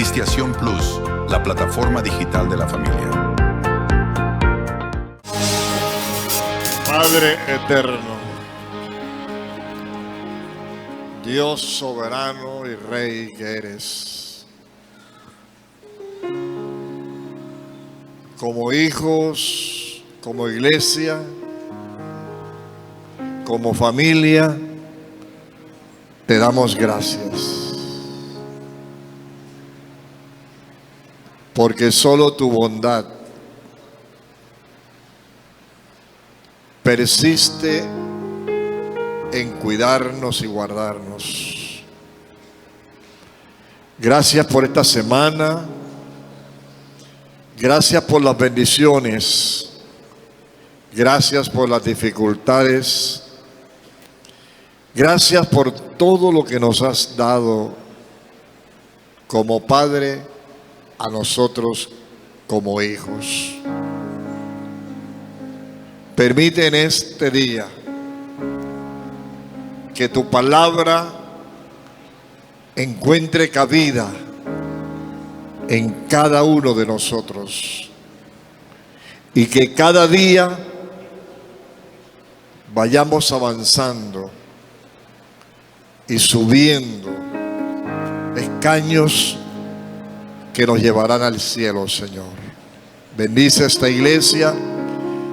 Cristiación Plus, la plataforma digital de la familia. Padre eterno, Dios soberano y Rey que eres, como hijos, como iglesia, como familia, te damos gracias. Porque solo tu bondad persiste en cuidarnos y guardarnos. Gracias por esta semana. Gracias por las bendiciones. Gracias por las dificultades. Gracias por todo lo que nos has dado como Padre a nosotros como hijos. Permite en este día que tu palabra encuentre cabida en cada uno de nosotros y que cada día vayamos avanzando y subiendo escaños que nos llevarán al cielo, Señor. Bendice esta iglesia,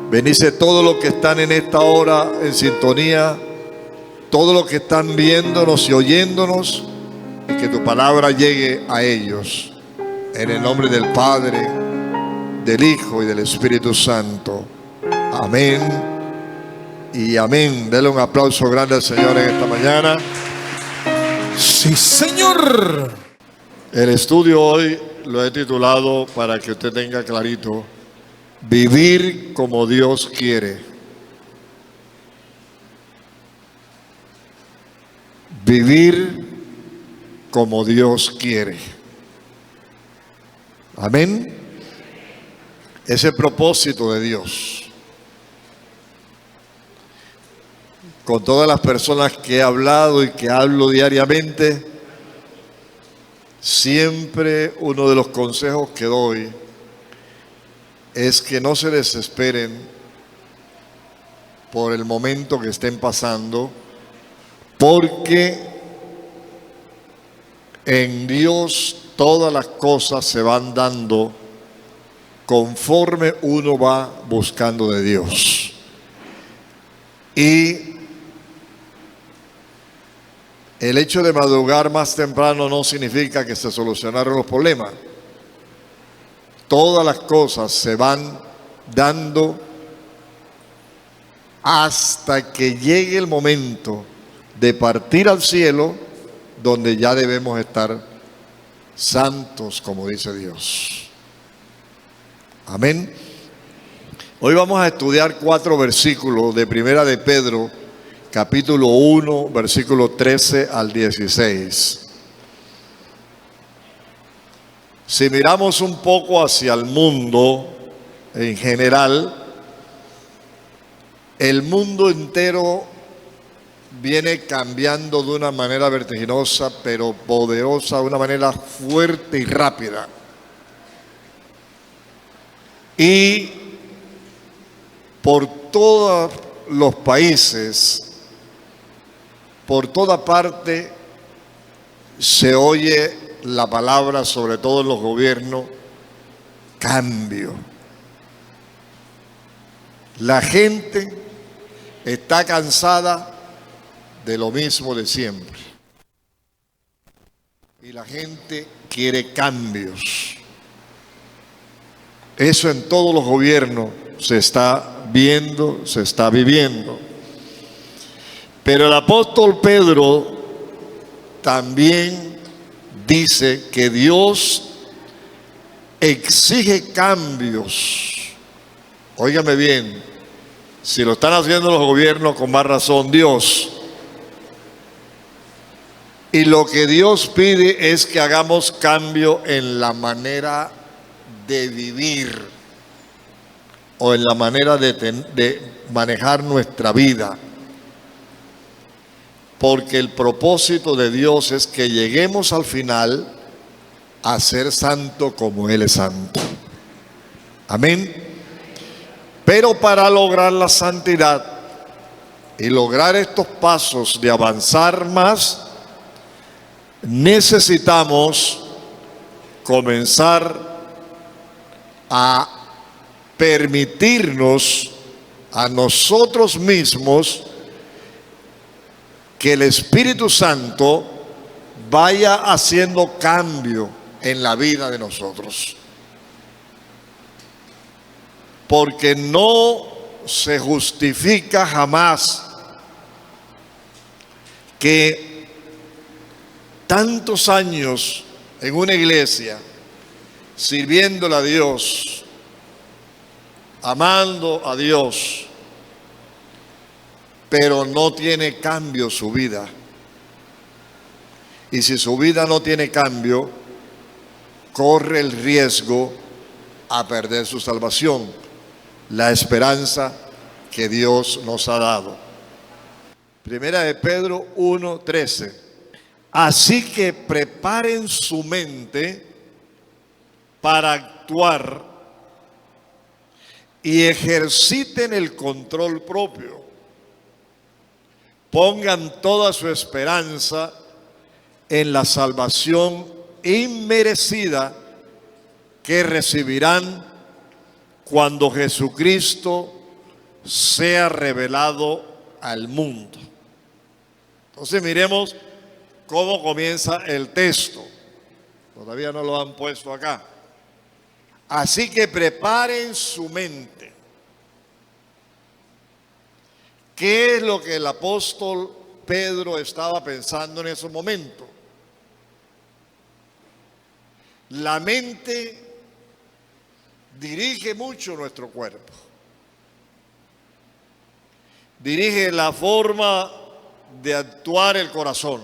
bendice todos los que están en esta hora en sintonía, todos los que están viéndonos y oyéndonos, y que tu palabra llegue a ellos. En el nombre del Padre, del Hijo y del Espíritu Santo. Amén y amén. Denle un aplauso grande al Señor en esta mañana. Sí, Señor. El estudio hoy lo he titulado, para que usted tenga clarito, vivir como Dios quiere. Vivir como Dios quiere. Amén. Ese es el propósito de Dios. Con todas las personas que he hablado y que hablo diariamente, siempre uno de los consejos que doy es que no se desesperen por el momento que estén pasando, porque en Dios todas las cosas se van dando conforme uno va buscando de Dios. Y el hecho de madrugar más temprano no significa que se solucionaron los problemas. Todas las cosas se van dando hasta que llegue el momento de partir al cielo, donde ya debemos estar santos, como dice Dios. Amén. Hoy vamos a estudiar 4 versículos de Primera de Pedro, capítulo 1, versículo 13 al 16. Si miramos un poco hacia el mundo en general, el mundo entero viene cambiando de una manera vertiginosa, pero poderosa, de una manera fuerte y rápida. Y por todos los países, por toda parte se oye la palabra, sobre todo en los gobiernos, cambio. La gente está cansada de lo mismo de siempre. Y la gente quiere cambios. Eso en todos los gobiernos se está viendo, se está viviendo. Pero el apóstol Pedro también dice que Dios exige cambios. Óigame bien, si lo están haciendo los gobiernos, con más razón Dios. Y lo que Dios pide es que hagamos cambio en la manera de vivir o en la manera de manejar nuestra vida. Porque el propósito de Dios es que lleguemos al final a ser santo como Él es santo. Amén. Pero para lograr la santidad y lograr estos pasos de avanzar más, necesitamos comenzar a permitirnos a nosotros mismos que el Espíritu Santo vaya haciendo cambio en la vida de nosotros. Porque no se justifica jamás que tantos años en una iglesia, sirviéndole a Dios, amando a Dios, pero no tiene cambio su vida. Y si su vida no tiene cambio, corre el riesgo a perder su salvación, la esperanza que Dios nos ha dado. Primera de Pedro 1:13. Así que preparen su mente para actuar y ejerciten el control propio. Pongan toda su esperanza en la salvación inmerecida que recibirán cuando Jesucristo sea revelado al mundo. Entonces miremos cómo comienza el texto. Todavía no lo han puesto acá. Así que preparen su mente. ¿Qué es lo que el apóstol Pedro estaba pensando en ese momento? La mente dirige mucho nuestro cuerpo. Dirige la forma de actuar el corazón.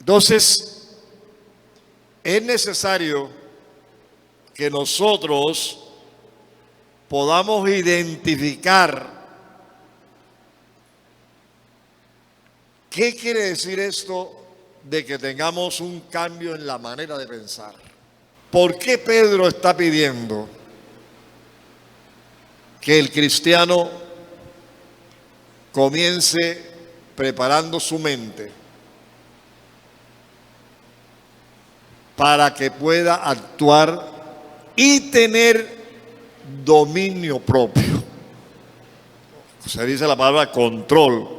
Entonces, es necesario que nosotros podamos identificar qué quiere decir esto de que tengamos un cambio en la manera de pensar. ¿Por qué Pedro está pidiendo que el cristiano comience preparando su mente para que pueda actuar y tener dominio propio? Se dice la palabra control.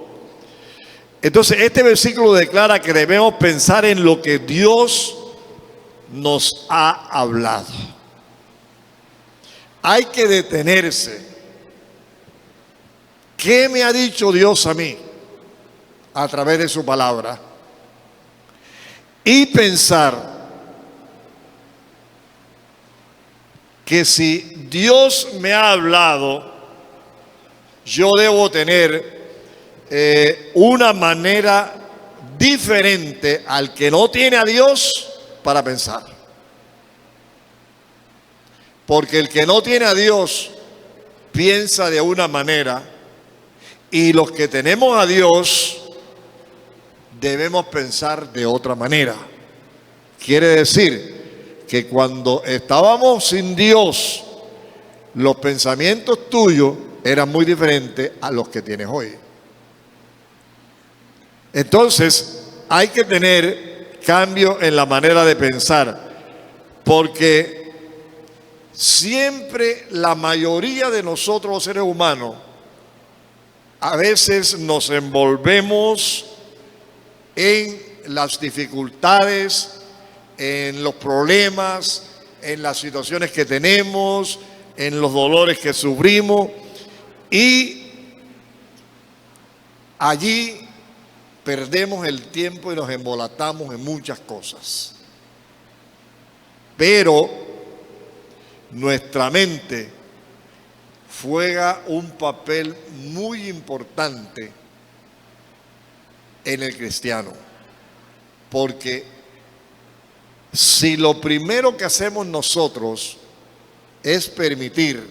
Entonces, este versículo declara que debemos pensar en lo que Dios nos ha hablado. Hay que detenerse. ¿Qué me ha dicho Dios a mí a través de su palabra? Y pensar que si Dios me ha hablado, yo debo tener una manera diferente al que no tiene a Dios para pensar. Porque el que no tiene a Dios piensa de una manera, y los que tenemos a Dios debemos pensar de otra manera. Quiere decir que cuando estábamos sin Dios, los pensamientos tuyos eran muy diferentes a los que tienes hoy. Entonces, hay que tener cambio en la manera de pensar, porque siempre la mayoría de nosotros los seres humanos a veces nos envolvemos en las dificultades, en los problemas, en las situaciones que tenemos, en los dolores que sufrimos, y allí perdemos el tiempo y nos embolatamos en muchas cosas. Pero nuestra mente juega un papel muy importante en el cristiano, porque si lo primero que hacemos nosotros es permitir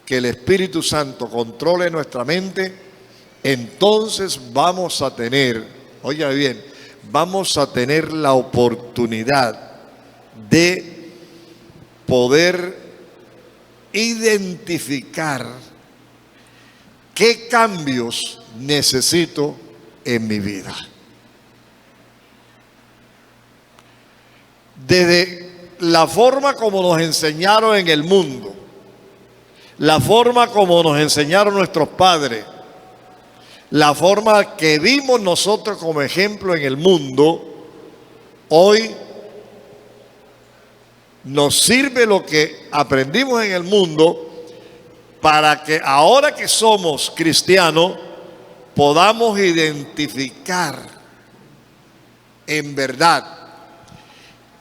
que el Espíritu Santo controle nuestra mente, entonces vamos a tener, oiga bien, vamos a tener la oportunidad de poder identificar qué cambios necesito en mi vida. Desde la forma como nos enseñaron en el mundo, la forma como nos enseñaron nuestros padres, la forma que vimos nosotros como ejemplo en el mundo, hoy nos sirve lo que aprendimos en el mundo para que ahora que somos cristianos podamos identificar en verdad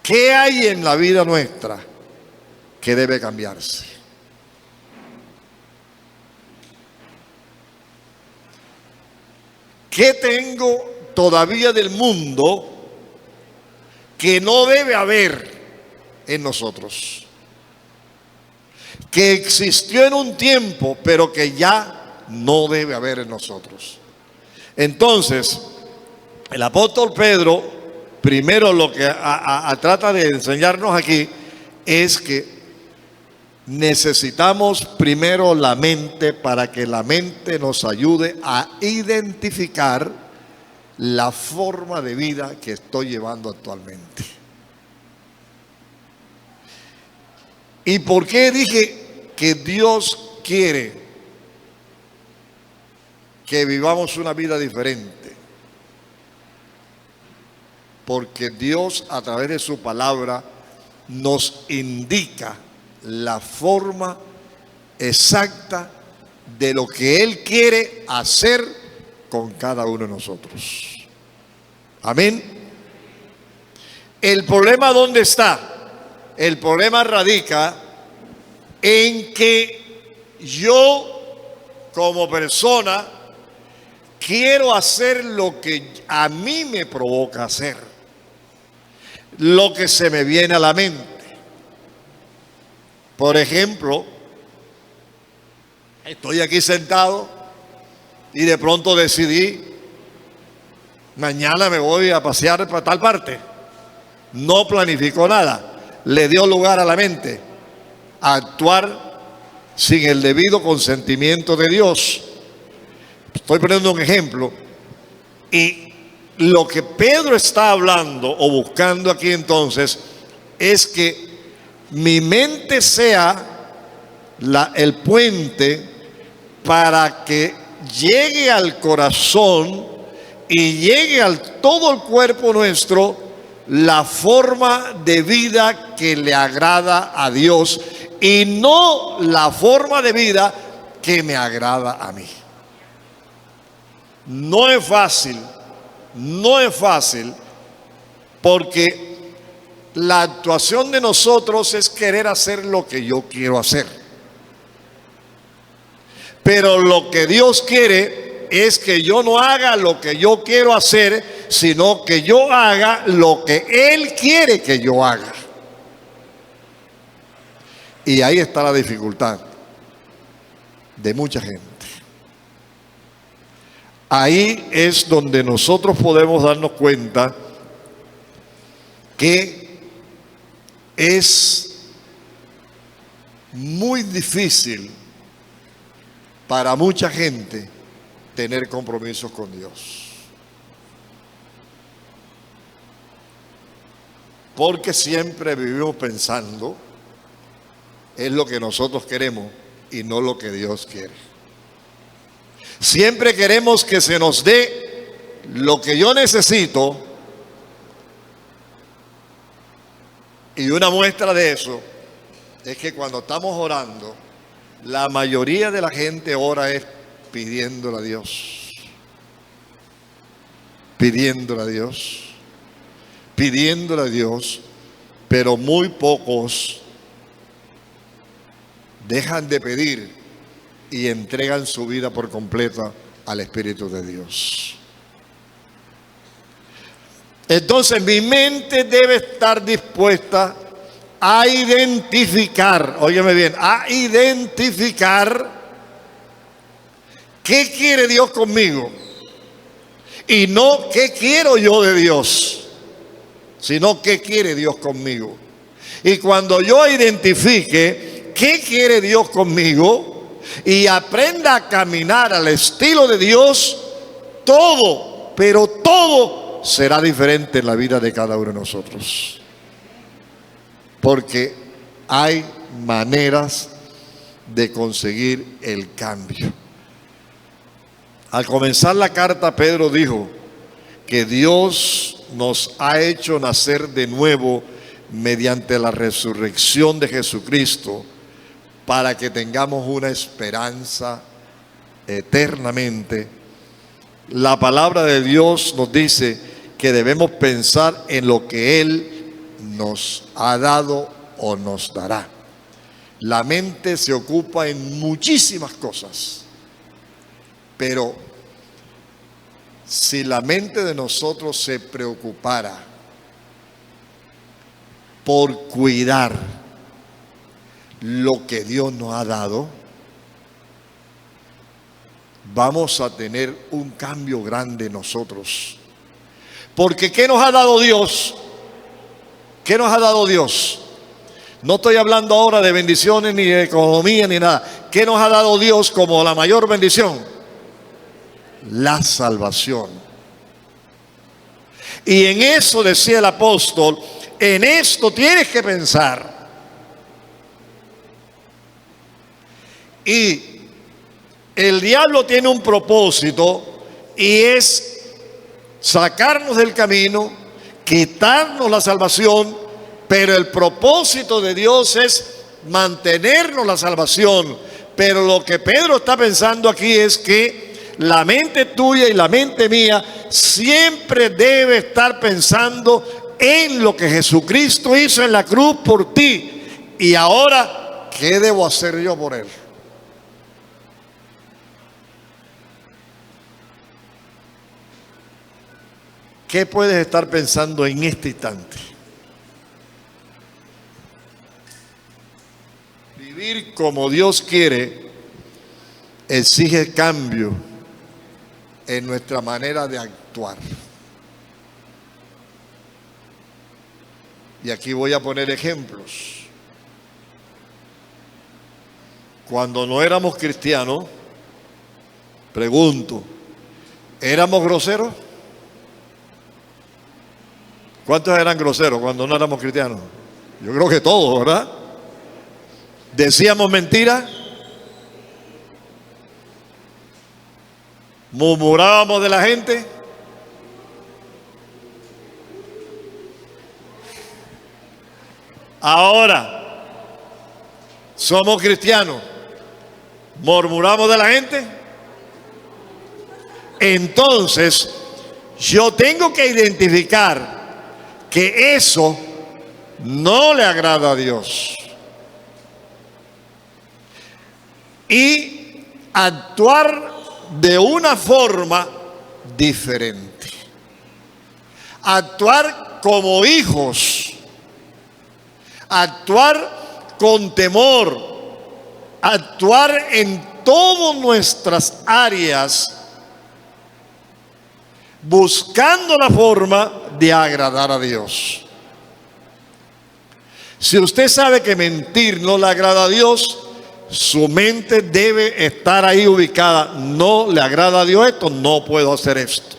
qué hay en la vida nuestra que debe cambiarse. ¿Qué tengo todavía del mundo que no debe haber en nosotros? Que existió en un tiempo, pero que ya no debe haber en nosotros. Entonces, el apóstol Pedro, primero lo que trata de enseñarnos aquí es que necesitamos primero la mente para que la mente nos ayude a identificar la forma de vida que estoy llevando actualmente. ¿Y por qué dije que Dios quiere que vivamos una vida diferente? Porque Dios a través de su palabra nos indica la forma exacta de lo que Él quiere hacer con cada uno de nosotros. Amén. ¿El problema dónde está? El problema radica en que yo como persona quiero hacer lo que a mí me provoca hacer, lo que se me viene a la mente. Por ejemplo, estoy aquí sentado y de pronto decidí, mañana me voy a pasear para tal parte. No planificó nada, le dio lugar a la mente a actuar sin el debido consentimiento de Dios. Estoy poniendo un ejemplo. Y lo que Pedro está hablando o buscando aquí entonces es que mi mente sea el puente para que llegue al corazón y llegue a todo el cuerpo nuestro la forma de vida que le agrada a Dios y no la forma de vida que me agrada a mí. No es fácil, porque la actuación de nosotros es querer hacer lo que yo quiero hacer. Pero lo que Dios quiere es que yo no haga lo que yo quiero hacer, sino que yo haga lo que Él quiere que yo haga. Y ahí está la dificultad de mucha gente. Ahí es donde nosotros podemos darnos cuenta que es muy difícil para mucha gente tener compromisos con Dios. Porque siempre vivimos pensando es lo que nosotros queremos y no lo que Dios quiere. Siempre queremos que se nos dé lo que yo necesito. Y una muestra de eso es que cuando estamos orando, la mayoría de la gente ora es pidiéndole a Dios. Pidiéndole a Dios. Pidiéndole a Dios. Pero muy pocos dejan de pedir y entregan su vida por completa al Espíritu de Dios. Entonces mi mente debe estar dispuesta a identificar, óyeme bien, a identificar qué quiere Dios conmigo Y no qué quiero yo de Dios, sino qué quiere Dios conmigo. Y cuando yo identifique qué quiere Dios conmigo y aprenda a caminar al estilo de Dios, todo, pero todo será diferente en la vida de cada uno de nosotros. Porque hay maneras de conseguir el cambio. Al comenzar la carta, Pedro dijo que Dios nos ha hecho nacer de nuevo mediante la resurrección de Jesucristo para que tengamos una esperanza eternamente. La palabra de Dios nos dice que debemos pensar en lo que Él nos ha dado o nos dará. La mente se ocupa en muchísimas cosas, pero si la mente de nosotros se preocupara por cuidar lo que Dios nos ha dado, vamos a tener un cambio grande nosotros. Porque ¿qué nos ha dado Dios? ¿Qué nos ha dado Dios? No estoy hablando ahora de bendiciones ni de economía ni nada. ¿Qué nos ha dado Dios como la mayor bendición? La salvación. Y en eso decía el apóstol, en esto tienes que pensar. Y el diablo tiene un propósito y es sacarnos del camino, quitarnos la salvación, pero el propósito de Dios es mantenernos la salvación. Pero lo que Pedro está pensando aquí es que la mente tuya y la mente mía siempre debe estar pensando en lo que Jesucristo hizo en la cruz por ti. Y ahora, ¿qué debo hacer yo por Él? ¿Qué puedes estar pensando en este instante? Vivir como Dios quiere exige cambio en nuestra manera de actuar. Y aquí voy a poner ejemplos. Cuando no éramos cristianos, pregunto, ¿éramos groseros? ¿Cuántos eran groseros cuando no éramos cristianos? Yo creo que todos, ¿verdad? ¿Decíamos mentiras? ¿Murmurábamos de la gente? Ahora, somos cristianos, ¿murmuramos de la gente? Entonces, yo tengo que identificar que eso no le agrada a Dios y actuar de una forma diferente, actuar como hijos, actuar con temor, actuar en todas nuestras áreas buscando la forma de agradar a Dios. Si usted sabe que mentir no le agrada a Dios, su mente debe estar ahí ubicada. No le agrada a Dios esto, no puedo hacer esto.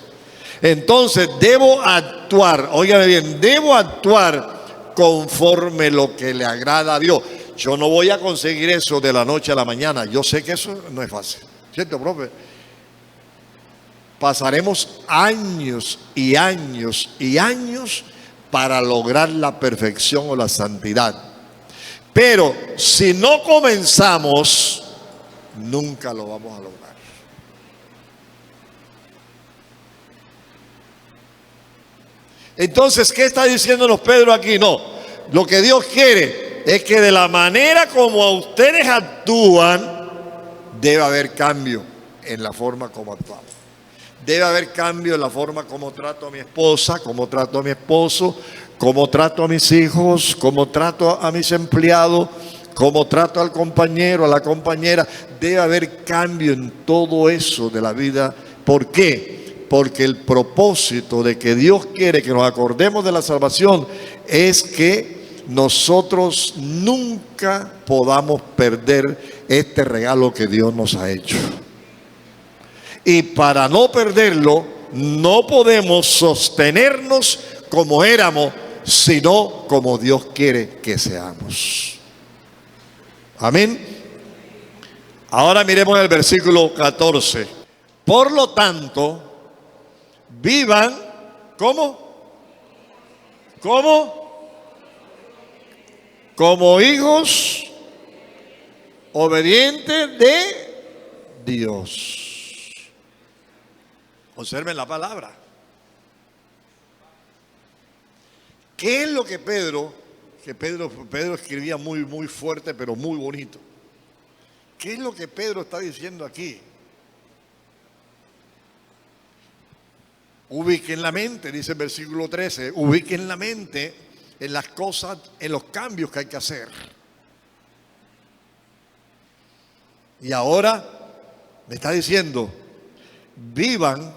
Entonces debo actuar, óigame bien, debo actuar conforme lo que le agrada a Dios. Yo no voy a conseguir eso de la noche a la mañana. Yo sé que eso no es fácil, ¿cierto, profe? Pasaremos años y años y años para lograr la perfección o la santidad. Pero si no comenzamos, nunca lo vamos a lograr. Entonces, ¿qué está diciéndonos Pedro aquí? No, lo que Dios quiere es que de la manera como ustedes actúan, debe haber cambio en la forma como actuamos. Debe haber cambio en la forma como trato a mi esposa, como trato a mi esposo, como trato a mis hijos, como trato a mis empleados, como trato al compañero, a la compañera. Debe haber cambio en todo eso de la vida. ¿Por qué? Porque el propósito de que Dios quiere que nos acordemos de la salvación es que nosotros nunca podamos perder este regalo que Dios nos ha hecho. Y para no perderlo, no podemos sostenernos como éramos, sino como Dios quiere que seamos. Amén. Ahora miremos el versículo 14. Por lo tanto, vivan, ¿cómo? ¿Cómo? Como hijos obedientes de Dios. Observen la palabra. ¿Qué es lo que Pedro escribía muy fuerte, pero muy bonito? ¿Qué es lo que Pedro está diciendo aquí? Ubiquen la mente, dice el versículo 13, ubiquen la mente en las cosas, en los cambios que hay que hacer. Y ahora me está diciendo, vivan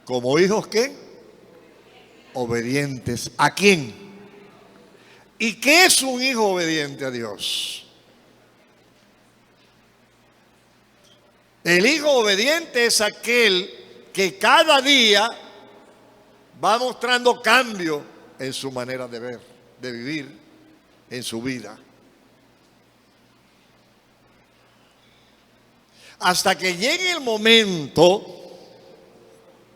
como hijos ¿qué? Obedientes. ¿A quién? ¿Y qué es un hijo obediente a Dios? El hijo obediente es aquel que cada día va mostrando cambio en su manera de ver, de vivir, en su vida. Hasta que llegue el momento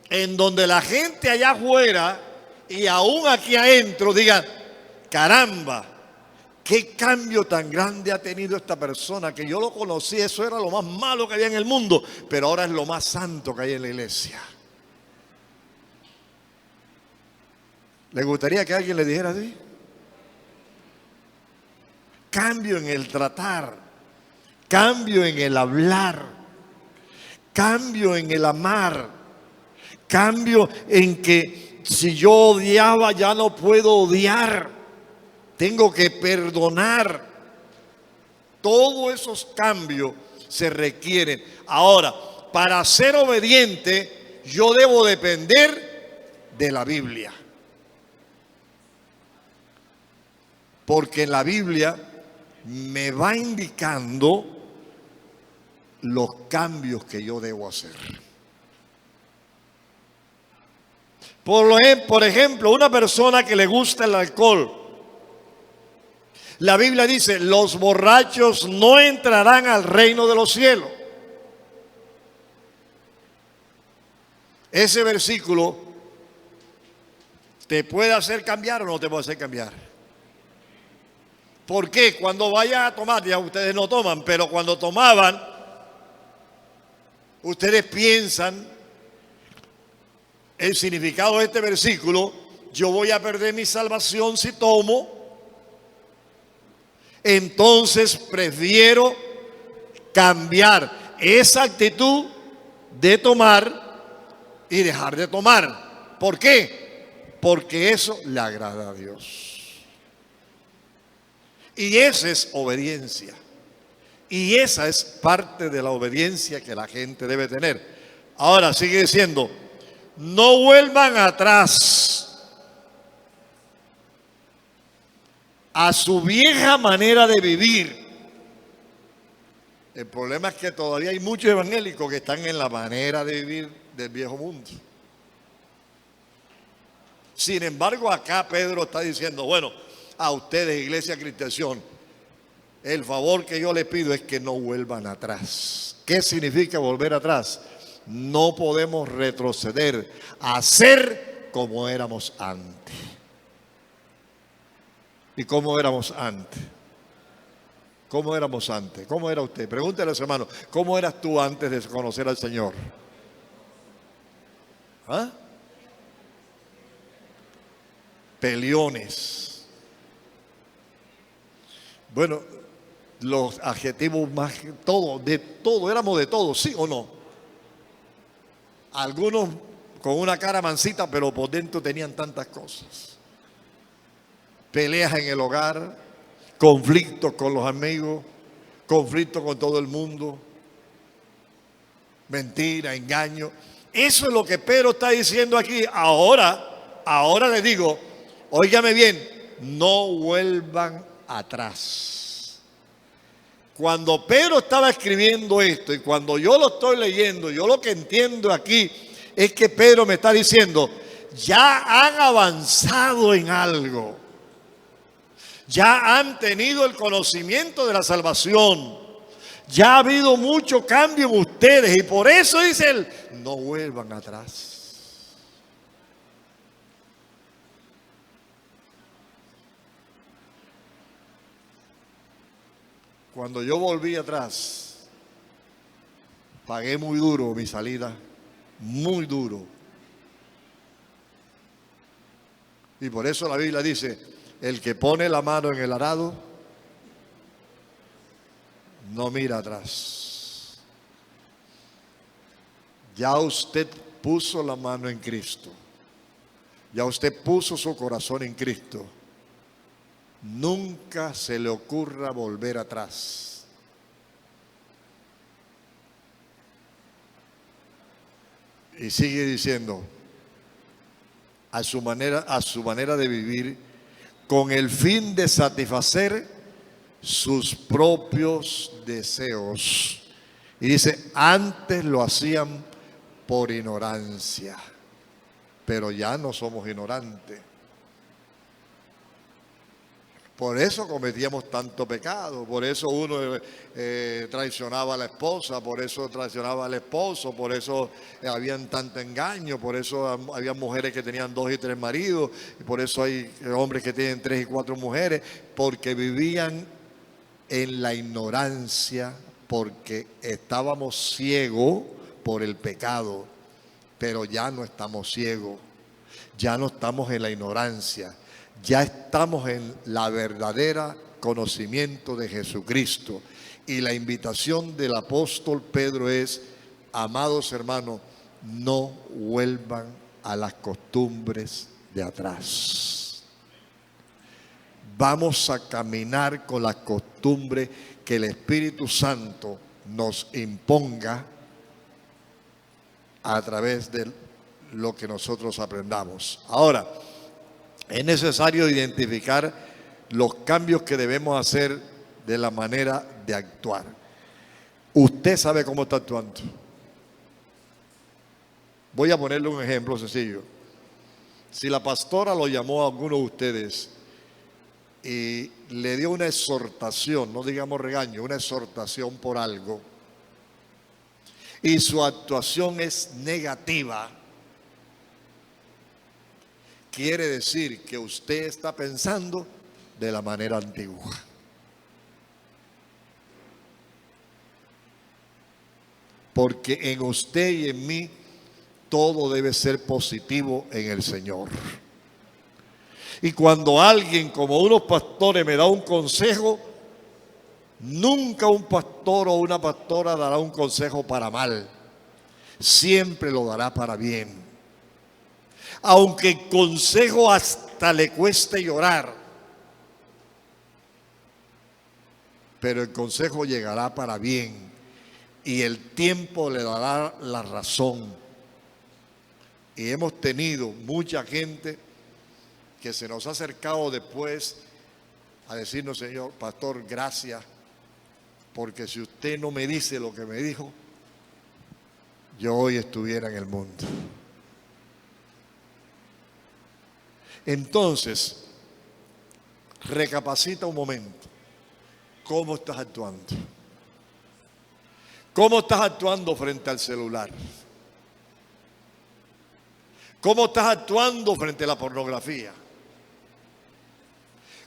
en donde la gente allá afuera y aún aquí adentro digan, caramba, qué cambio tan grande ha tenido esta persona, que yo lo conocí, eso era lo más malo que había en el mundo, pero ahora es lo más santo que hay en la iglesia. ¿Le gustaría que alguien le dijera así? Cambio en el tratar, cambio en el hablar, cambio en el amar, cambio en que si yo odiaba ya no puedo odiar, tengo que perdonar. Todos esos cambios se requieren. Ahora, para ser obediente, yo debo depender de la Biblia. Porque en la Biblia me va indicando los cambios que yo debo hacer. Por ejemplo, una persona que le gusta el alcohol, la Biblia dice, los borrachos no entrarán al reino de los cielos. Ese versículo te puede hacer cambiar o no te puede hacer cambiar. ¿Por qué? Cuando vayan a tomar, ya ustedes no toman, pero cuando tomaban, ustedes piensan el significado de este versículo, yo voy a perder mi salvación si tomo, entonces prefiero cambiar esa actitud de tomar y dejar de tomar. ¿Por qué? Porque eso le agrada a Dios. Y esa es obediencia. Y esa es parte de la obediencia que la gente debe tener. Ahora sigue diciendo, no vuelvan atrás a su vieja manera de vivir. El problema es que todavía hay muchos evangélicos que están en la manera de vivir del viejo mundo. Sin embargo, acá Pedro está diciendo, bueno, a ustedes, Iglesia Cristiación, el favor que yo les pido es que no vuelvan atrás. ¿Qué significa volver atrás? No podemos retroceder a ser como éramos antes. ¿Y cómo éramos antes? ¿Cómo éramos antes? ¿Cómo era usted? Pregúntale a su hermano, ¿cómo eras tú antes de conocer al Señor? ¿Ah? Peleones. Bueno, los adjetivos más, todo, de todo, éramos de todo, ¿sí o no? Algunos con una cara mansita, pero por dentro tenían tantas cosas. Peleas en el hogar, conflictos con los amigos, conflictos con todo el mundo, mentira, engaño. Eso es lo que Pedro está diciendo aquí. Ahora le digo, óigame bien, no vuelvan atrás. Cuando Pedro estaba escribiendo esto y cuando yo lo estoy leyendo, yo lo que entiendo aquí es que Pedro me está diciendo, ya han avanzado en algo. Ya han tenido el conocimiento de la salvación. Ya ha habido mucho cambio en ustedes y por eso dice él, no vuelvan atrás. Cuando yo volví atrás, pagué muy duro mi salida, muy duro. Y por eso la Biblia dice, el que pone la mano en el arado, no mira atrás. Ya usted puso la mano en Cristo. Ya usted puso su corazón en Cristo. Nunca se le ocurra volver atrás. Y sigue diciendo, a su manera de vivir, con el fin de satisfacer sus propios deseos. Y dice, antes lo hacían por ignorancia, pero ya no somos ignorantes. Por eso cometíamos tanto pecado, por eso uno traicionaba a la esposa, por eso traicionaba al esposo, por eso habían tanto engaño, por eso había mujeres que tenían 2 y 3 maridos, y por eso hay hombres que tienen 3 y 4 mujeres, porque vivían en la ignorancia, porque estábamos ciegos por el pecado, pero ya no estamos ciegos, ya no estamos en la ignorancia. Ya estamos en la verdadera conocimiento de Jesucristo. Y la invitación del apóstol Pedro es, amados hermanos, no vuelvan a las costumbres de atrás. Vamos a caminar con las costumbres que el Espíritu Santo nos imponga a través de lo que nosotros aprendamos. Ahora, es necesario identificar los cambios que debemos hacer de la manera de actuar. Usted sabe cómo está actuando. Voy a ponerle un ejemplo sencillo. Si la pastora lo llamó a alguno de ustedes y le dio una exhortación, no digamos regaño, una exhortación por algo, y su actuación es negativa, quiere decir que usted está pensando de la manera antigua. Porque en usted y en mí todo debe ser positivo en el Señor. Y cuando alguien, como unos pastores, me da un consejo, nunca un pastor o una pastora dará un consejo para mal. Siempre lo dará para bien. Aunque el consejo hasta le cueste llorar, pero el consejo llegará para bien y el tiempo le dará la razón. Y hemos tenido mucha gente que se nos ha acercado después a decirnos, Señor, pastor, gracias, porque si usted no me dice lo que me dijo, yo hoy estuviera en el mundo. Entonces, recapacita un momento. ¿Cómo estás actuando? ¿Cómo estás actuando frente al celular? ¿Cómo estás actuando frente a la pornografía?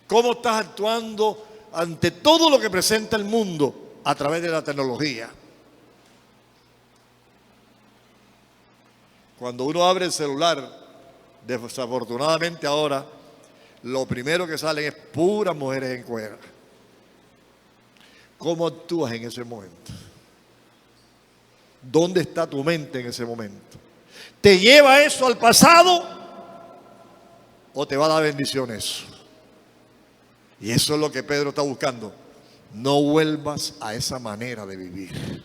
¿Cómo estás actuando ante todo lo que presenta el mundo a través de la tecnología? Cuando uno abre el celular, desafortunadamente ahora, lo primero que salen es puras mujeres en cuera. ¿Cómo actúas en ese momento? ¿Dónde está tu mente en ese momento? ¿Te lleva eso al pasado o te va a dar bendición eso? Y eso es lo que Pedro está buscando. No vuelvas a esa manera de vivir.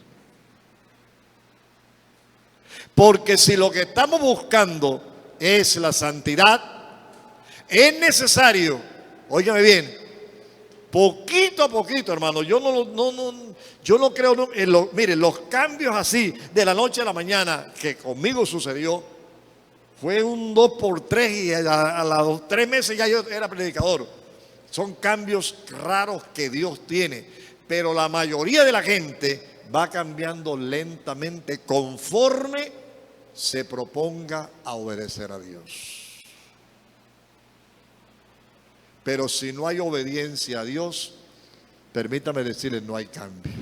Porque si lo que estamos buscando es la santidad, es necesario, óigame bien, poquito a poquito, hermano. Yo no creo miren, los cambios así de la noche a la mañana que conmigo sucedió, fue un 2x3 y a los 3 meses ya yo era predicador. Son cambios raros que Dios tiene, pero la mayoría de la gente va cambiando lentamente conforme se proponga a obedecer a Dios. Pero si no hay obediencia a Dios, permítame decirles, no hay cambio.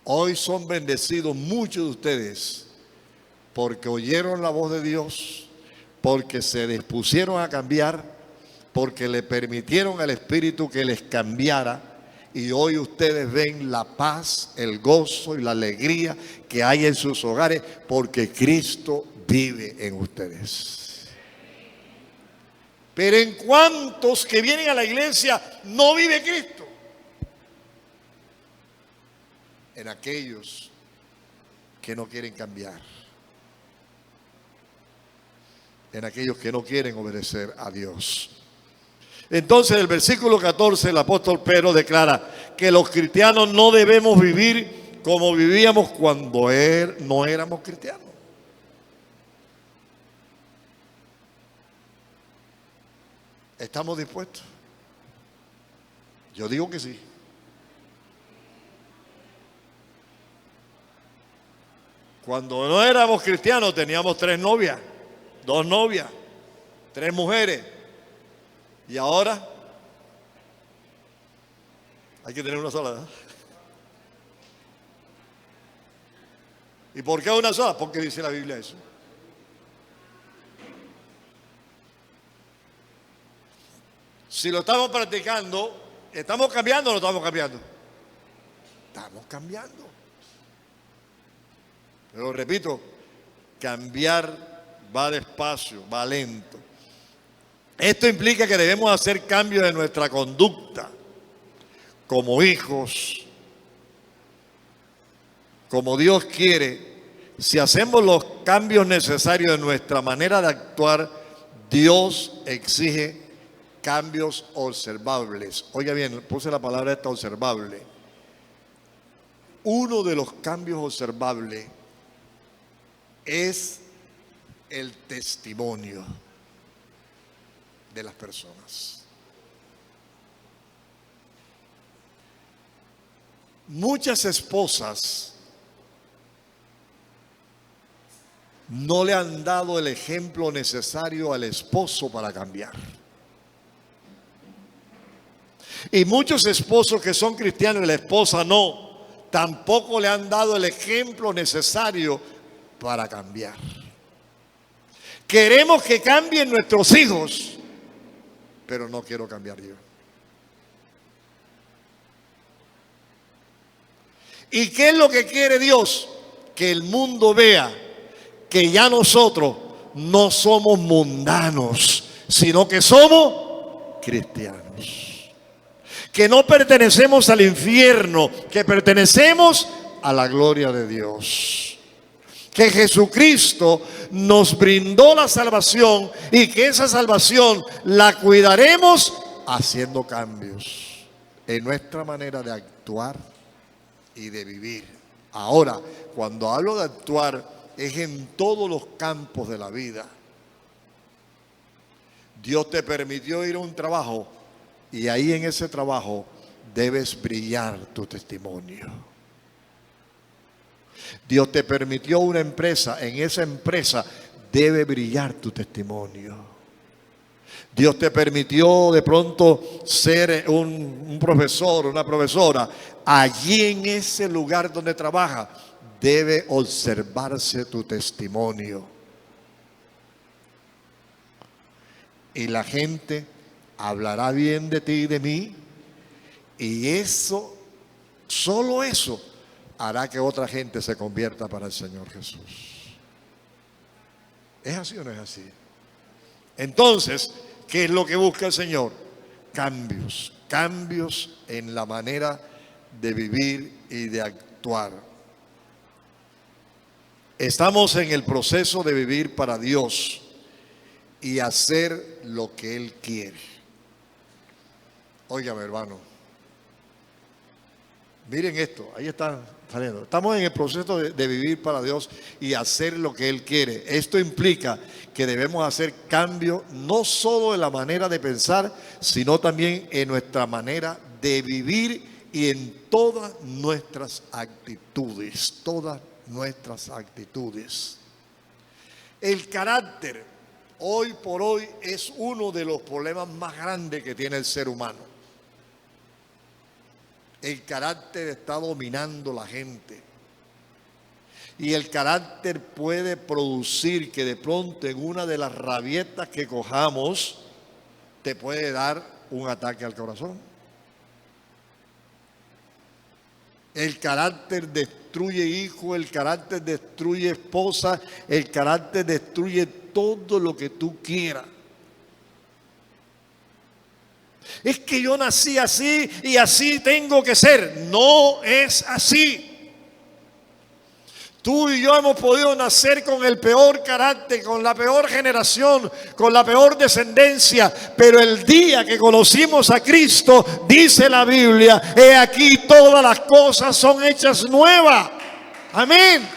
Hoy son bendecidos muchos de ustedes porque oyeron la voz de Dios, porque se dispusieron a cambiar, porque le permitieron al Espíritu que les cambiara. Y hoy ustedes ven la paz, el gozo y la alegría que hay en sus hogares porque Cristo vive en ustedes. Pero en cuantos que vienen a la iglesia no vive Cristo. En aquellos que no quieren cambiar. En aquellos que no quieren obedecer a Dios. Entonces, el versículo 14, el apóstol Pedro declara que los cristianos no debemos vivir como vivíamos cuando no éramos cristianos. ¿Estamos dispuestos? Yo digo que sí. Cuando no éramos cristianos teníamos 3 novias, 2 novias, 3 mujeres. Y ahora hay que tener una sola, ¿verdad? ¿Y por qué una sola? Porque dice la Biblia eso. Si lo estamos practicando, ¿estamos cambiando o no estamos cambiando? Estamos cambiando. Pero repito, cambiar va despacio, va lento. Esto implica que debemos hacer cambios en nuestra conducta como hijos, como Dios quiere. Si hacemos los cambios necesarios en nuestra manera de actuar, Dios exige cambios observables. Oiga bien, puse la palabra esta, observable. Uno de los cambios observables es el testimonio de las personas. Muchas esposas no le han dado el ejemplo necesario al esposo para cambiar. Y muchos esposos que son cristianos y la esposa no, tampoco le han dado el ejemplo necesario para cambiar. Queremos que cambien nuestros hijos, pero no quiero cambiar yo. ¿Y qué es lo que quiere Dios? Que el mundo vea que ya nosotros no somos mundanos, sino que somos cristianos. Que no pertenecemos al infierno, que pertenecemos a la gloria de Dios. Que Jesucristo nos brindó la salvación y que esa salvación la cuidaremos haciendo cambios en nuestra manera de actuar y de vivir. Ahora, cuando hablo de actuar, es en todos los campos de la vida. Dios te permitió ir a un trabajo y ahí en ese trabajo debes brillar tu testimonio. Dios te permitió una empresa, en esa empresa debe brillar tu testimonio. Dios te permitió de pronto ser un profesor, una profesora. Allí en ese lugar donde trabaja debe observarse tu testimonio. Y la gente hablará bien de ti y de mí. Y eso, solo eso, hará que otra gente se convierta para el Señor Jesús. ¿Es así o no es así? Entonces, ¿qué es lo que busca el Señor? Cambios en la manera de vivir y de actuar. Estamos en el proceso de vivir para Dios y hacer lo que Él quiere. Óigame, hermano. Miren esto, ahí está saliendo. Estamos en el proceso de vivir para Dios y hacer lo que Él quiere. Esto implica que debemos hacer cambios no solo en la manera de pensar, sino también en nuestra manera de vivir y en todas nuestras actitudes. Todas nuestras actitudes. El carácter, hoy por hoy, es uno de los problemas más grandes que tiene el ser humano. El carácter está dominando la gente. Y el carácter puede producir que de pronto en una de las rabietas que cojamos te puede dar un ataque al corazón. El carácter destruye hijos, el carácter destruye esposa, el carácter destruye todo lo que tú quieras. Es que yo nací así y así tengo que ser. No es así. Tú y yo hemos podido nacer con el peor carácter, con la peor generación, con la peor descendencia. Pero el día que conocimos a Cristo, dice la Biblia, he aquí todas las cosas son hechas nuevas. Amén.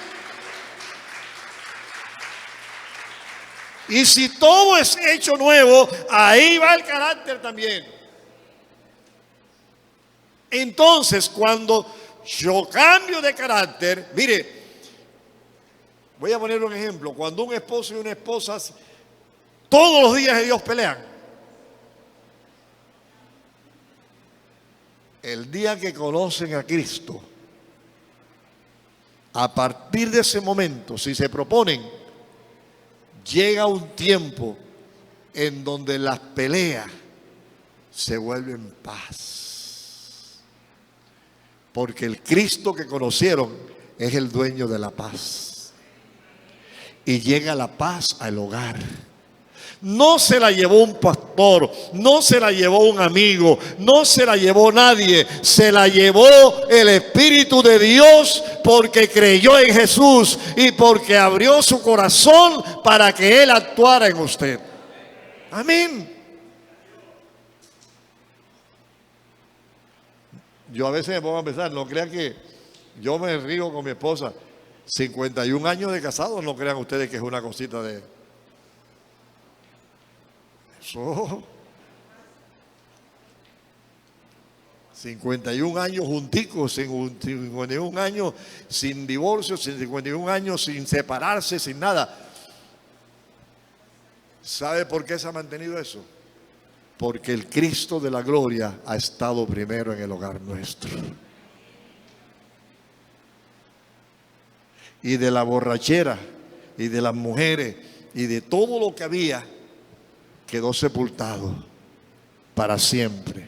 Y si todo es hecho nuevo, ahí va el carácter también. Entonces, cuando yo cambio de carácter, mire, voy a poner un ejemplo. Cuando un esposo y una esposa todos los días de Dios pelean, el día que conocen a Cristo, a partir de ese momento, si se proponen, llega un tiempo en donde las peleas se vuelven paz. Porque el Cristo que conocieron es el dueño de la paz. Y llega la paz al hogar. No se la llevó un pastor, no se la llevó un amigo, no se la llevó nadie. Se la llevó el Espíritu de Dios porque creyó en Jesús y porque abrió su corazón para que Él actuara en usted. Amén. Yo a veces me pongo a pensar, no crean que yo me río con mi esposa. 51 años de casado, no crean ustedes que es una cosita de... Eso... 51 años junticos, 51 años sin divorcio, 51 años sin separarse, sin nada. ¿Sabe por qué se ha mantenido eso? Porque el Cristo de la gloria ha estado primero en el hogar nuestro. Y de la borrachera, y de las mujeres, y de todo lo que había, quedó sepultado para siempre.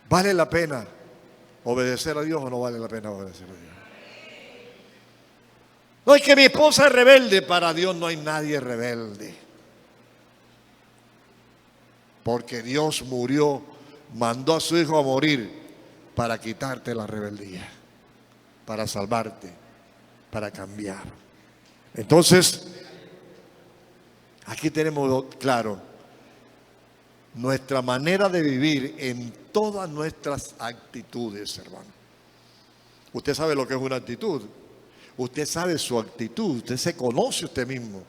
¿Vale la pena obedecer a Dios o no vale la pena obedecer a Dios? No es que mi esposa es rebelde, para Dios no hay nadie rebelde. Porque Dios murió, mandó a su Hijo a morir para quitarte la rebeldía, para salvarte, para cambiar. Entonces, aquí tenemos claro nuestra manera de vivir en todas nuestras actitudes, hermano. Usted sabe lo que es una actitud. Usted sabe su actitud. Usted se conoce usted mismo.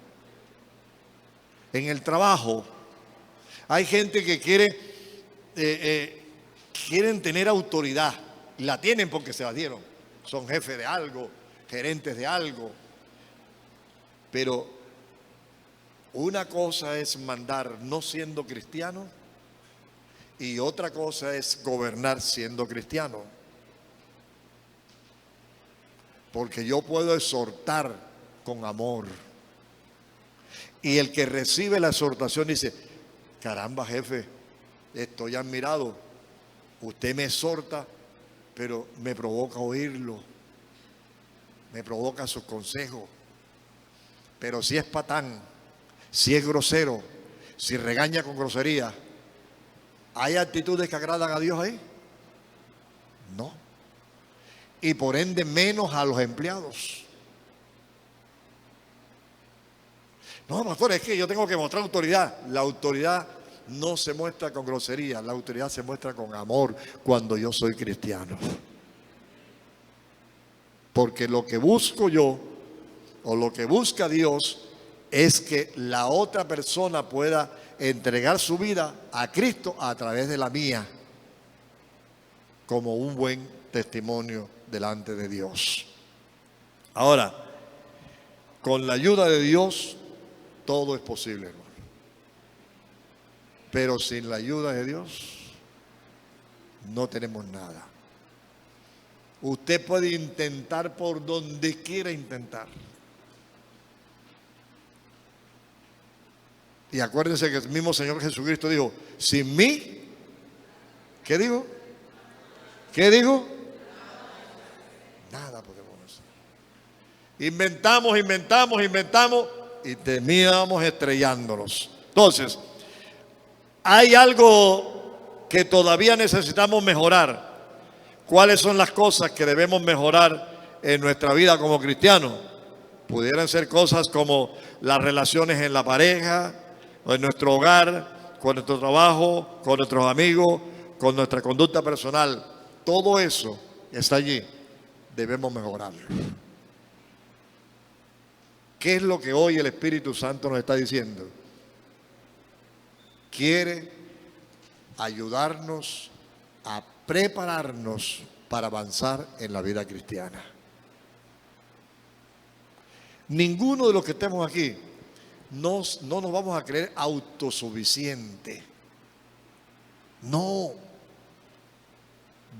En el trabajo hay gente que quieren tener autoridad. La tienen porque se la dieron. Son jefes de algo, gerentes de algo. Pero una cosa es mandar no siendo cristiano y otra cosa es gobernar siendo cristiano. Porque yo puedo exhortar con amor. Y el que recibe la exhortación dice: caramba, jefe, estoy admirado. Usted me exhorta, pero me provoca oírlo. Me provoca sus consejos. Pero si es patán, si es grosero, si regaña con grosería, ¿Hay actitudes que agradan a Dios ahí? No. Y por ende menos a los empleados. No, pastor, es que yo tengo que mostrar autoridad. La autoridad no se muestra con grosería, la autoridad se muestra con amor cuando yo soy cristiano. Porque lo que busco yo, o lo que busca Dios, es que la otra persona pueda entregar su vida a Cristo a través de la mía, como un buen testimonio delante de Dios. Ahora, con la ayuda de Dios, todo es posible, hermano. Pero sin la ayuda de Dios, no tenemos nada. Usted puede intentar por donde quiera intentar. Y acuérdense que el mismo Señor Jesucristo dijo, sin mí, ¿qué dijo? ¿Qué dijo? Nada podemos hacer. Inventamos y terminamos estrellándonos. Entonces, hay algo que todavía necesitamos mejorar. ¿Cuáles son las cosas que debemos mejorar en nuestra vida como cristianos? Pudieran ser cosas como las relaciones en la pareja, o en nuestro hogar, con nuestro trabajo, con nuestros amigos, con nuestra conducta personal. Todo eso está allí. Debemos mejorarlo. ¿Qué es lo que hoy el Espíritu Santo nos está diciendo? Quiere ayudarnos a prepararnos para avanzar en la vida cristiana. Ninguno de los que estemos aquí no nos vamos a creer autosuficientes. No.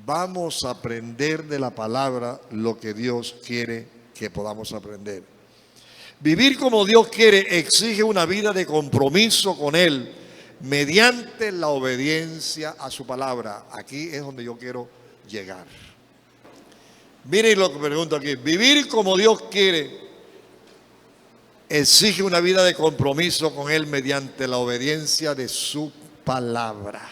Vamos a aprender de la palabra lo que Dios quiere que podamos aprender. Vivir como Dios quiere exige una vida de compromiso con Él mediante la obediencia a su palabra. Aquí es donde yo quiero llegar. Miren lo que pregunto aquí. Vivir como Dios quiere exige una vida de compromiso con Él mediante la obediencia de su palabra.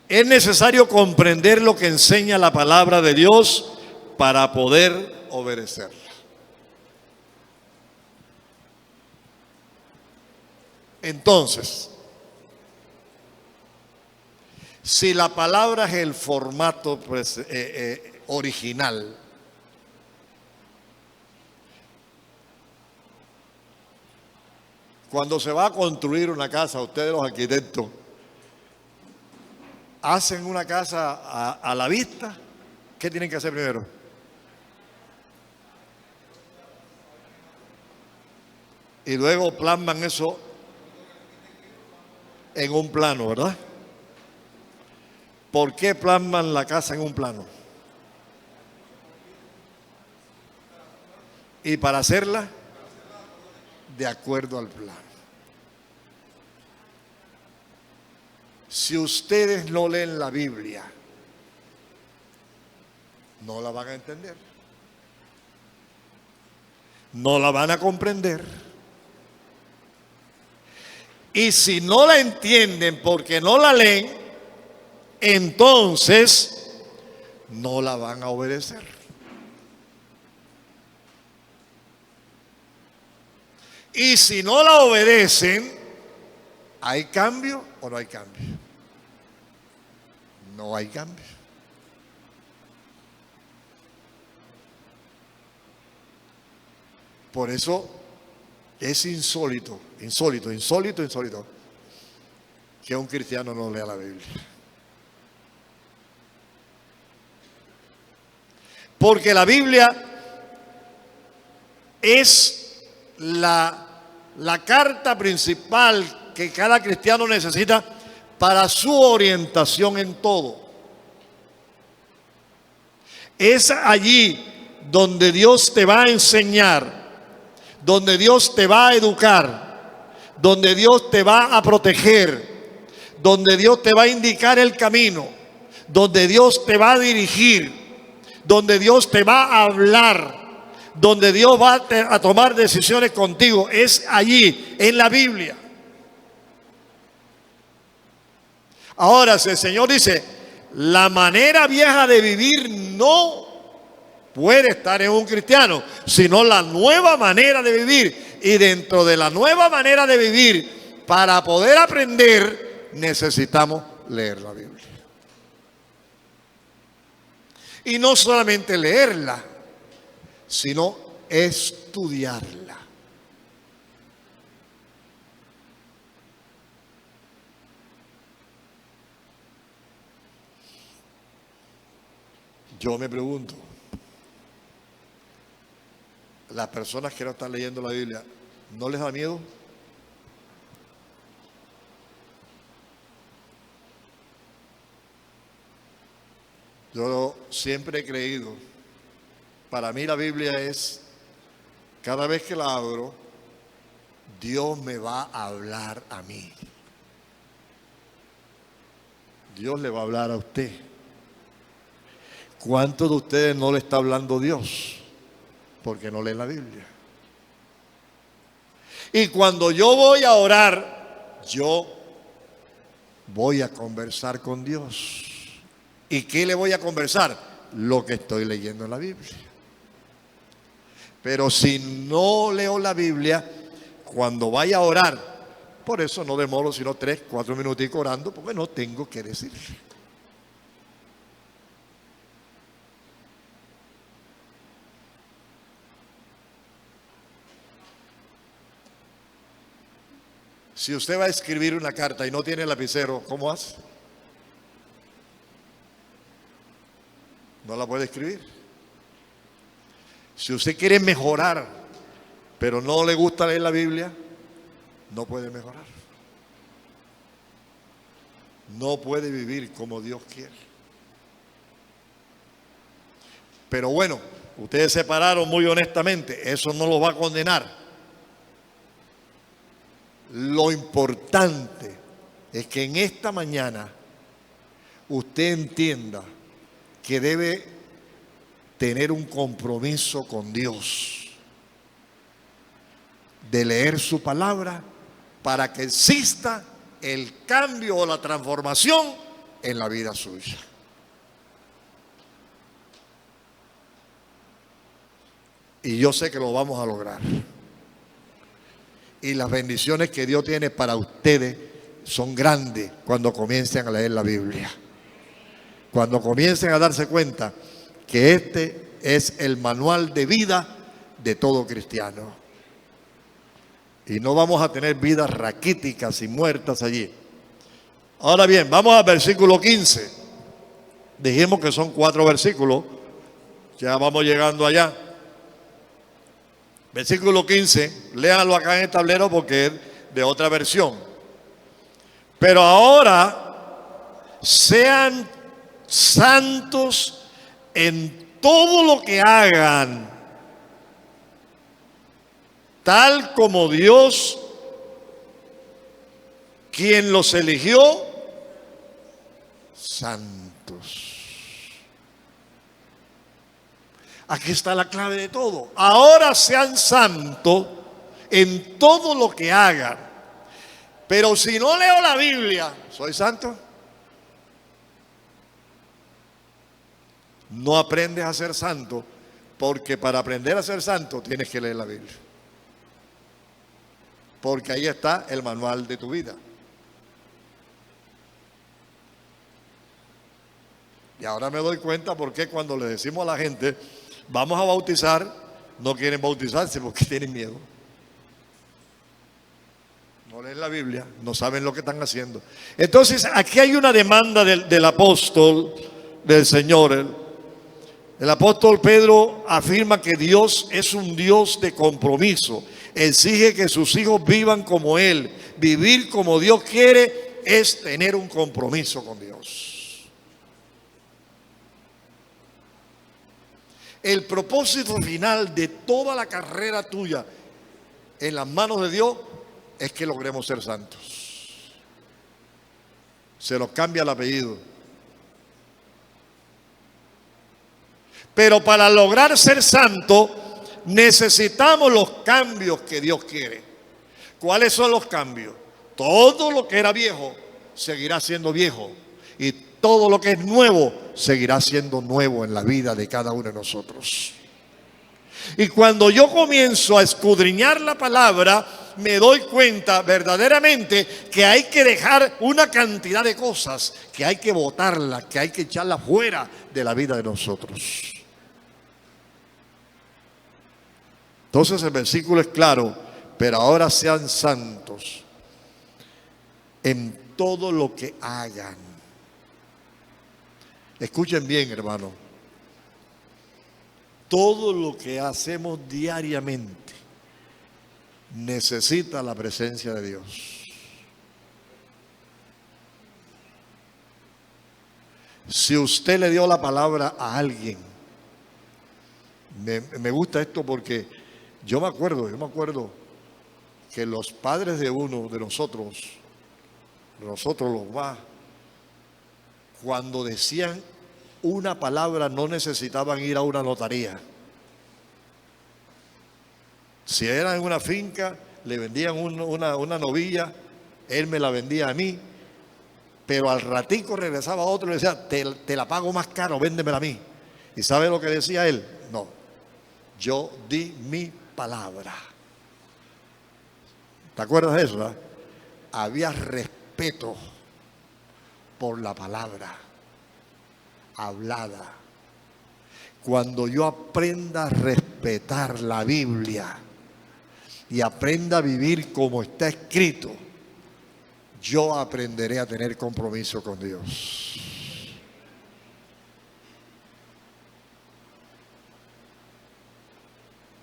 Es necesario comprender lo que enseña la palabra de Dios para poder obedecerla. Entonces, si la palabra es el formato original, cuando se va a construir una casa, ustedes los arquitectos, hacen una casa a la vista, ¿qué tienen que hacer primero? Y luego plasman eso en un plano, ¿verdad? ¿Por qué plasman la casa en un plano? Y para hacerla de acuerdo al plan. Si ustedes no leen la Biblia, no la van a entender. No la van a comprender. Y si no la entienden porque no la leen, entonces no la van a obedecer. Y si no la obedecen, ¿hay cambio o no hay cambio? No hay cambio. Por eso es insólito que un cristiano no lea la Biblia. Porque la Biblia es la carta principal que cada cristiano necesita para su orientación en todo. Es allí donde Dios te va a enseñar, donde Dios te va a educar, donde Dios te va a proteger, donde Dios te va a indicar el camino, donde Dios te va a dirigir, donde Dios te va a hablar, donde Dios va a tomar decisiones contigo. Es allí, en la Biblia. Ahora, si el Señor dice, la manera vieja de vivir no puede estar en un cristiano, sino la nueva manera de vivir. Y dentro de la nueva manera de vivir, para poder aprender, necesitamos leer la Biblia. Y no solamente leerla, sino estudiarla. Yo me pregunto, las personas que no están leyendo la Biblia, ¿no les da miedo? Yo siempre he creído, para mí la Biblia es, cada vez que la abro, Dios me va a hablar a mí. Dios le va a hablar a usted. ¿Cuántos de ustedes no le está hablando Dios? Porque no leen la Biblia. Y cuando yo voy a orar, yo voy a conversar con Dios. ¿Y qué le voy a conversar? Lo que estoy leyendo en la Biblia. Pero si no leo la Biblia, cuando vaya a orar, por eso no demoro sino 3, 4 minuticos orando, porque no tengo que decir. Si usted va a escribir una carta y no tiene lapicero, ¿cómo hace? No la puede escribir. Si usted quiere mejorar, pero no le gusta leer la Biblia, no puede mejorar. No puede vivir como Dios quiere. Pero bueno, ustedes se pararon muy honestamente, eso no los va a condenar. Lo importante es que en esta mañana usted entienda que debe tener un compromiso con Dios, de leer su palabra para que exista el cambio o la transformación en la vida suya. Y yo sé que lo vamos a lograr. Y las bendiciones que Dios tiene para ustedes son grandes cuando comiencen a leer la Biblia. Cuando comiencen a darse cuenta que este es el manual de vida de todo cristiano. Y no vamos a tener vidas raquíticas y muertas allí. Ahora bien, vamos al versículo 15. Dijimos que son 4 versículos. Ya vamos llegando allá. Versículo 15, léanlo acá en el tablero porque es de otra versión. Pero ahora sean santos en todo lo que hagan, tal como Dios, quien los eligió, santos. Aquí está la clave de todo. Ahora sean santos en todo lo que hagan. Pero si no leo la Biblia, ¿soy santo? No aprendes a ser santo, porque para aprender a ser santo tienes que leer la Biblia. Porque ahí está el manual de tu vida. Y ahora me doy cuenta por qué cuando le decimos a la gente, vamos a bautizar, no quieren bautizarse porque tienen miedo. No leen la Biblia, no saben lo que están haciendo. Entonces, aquí hay una demanda del apóstol, del Señor. El apóstol Pedro afirma que Dios es un Dios de compromiso. Exige que sus hijos vivan como Él. Vivir como Dios quiere es tener un compromiso con Dios. El propósito final de toda la carrera tuya en las manos de Dios es que logremos ser santos. Se nos cambia el apellido. Pero para lograr ser santo necesitamos los cambios que Dios quiere. ¿Cuáles son los cambios? Todo lo que era viejo seguirá siendo viejo. Y todo lo que es nuevo seguirá siendo nuevo en la vida de cada uno de nosotros. Y cuando yo comienzo a escudriñar la palabra, me doy cuenta verdaderamente que hay que dejar una cantidad de cosas, que hay que botarlas, que hay que echarlas fuera de la vida de nosotros. Entonces el versículo es claro: pero ahora sean santos en todo lo que hagan. Escuchen bien, hermano. Todo lo que hacemos diariamente necesita la presencia de Dios. Si usted le dio la palabra a alguien, me gusta esto porque yo me acuerdo que los padres de uno de nosotros los más, cuando decían una palabra no necesitaban ir a una notaría. Si era en una finca, le vendían una novilla, él me la vendía a mí, pero al ratico regresaba otro y le decía, te la pago más caro, véndemela a mí. ¿Y sabe lo que decía él? No, yo di mi palabra. ¿Te acuerdas de eso, verdad? Había respeto por la palabra hablada. Cuando yo aprenda a respetar la Biblia y aprenda a vivir como está escrito, yo aprenderé a tener compromiso con Dios.